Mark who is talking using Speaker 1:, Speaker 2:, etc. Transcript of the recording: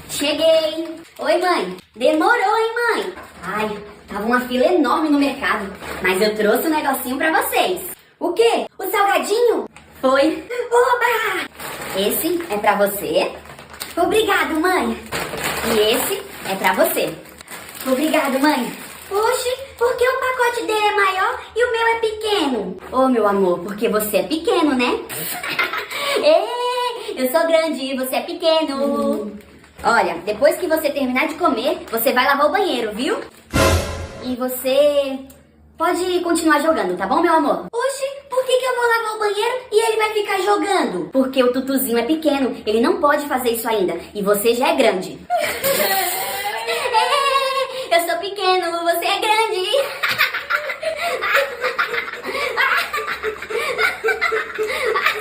Speaker 1: Cheguei. Oi, mãe. Demorou, hein, mãe? Ai, tava uma fila enorme no mercado, mas eu trouxe um negocinho pra vocês. O quê? O salgadinho? Foi. Oba! Esse é pra você. Obrigado, mãe. E esse é pra você. Obrigado, mãe. Oxe, por que o pacote dele é maior e o meu é pequeno? Ô, meu amor, porque você é pequeno, né? Ei, eu sou grande e você é pequeno. Olha, depois que você terminar de comer, você vai lavar o banheiro, viu? E você pode continuar jogando, tá bom, meu amor? Oxe, por que eu vou lavar o banheiro e ele vai ficar jogando? Porque o Tutuzinho é pequeno, ele não pode fazer isso ainda. E você já é grande. Eu sou pequeno, você é grande.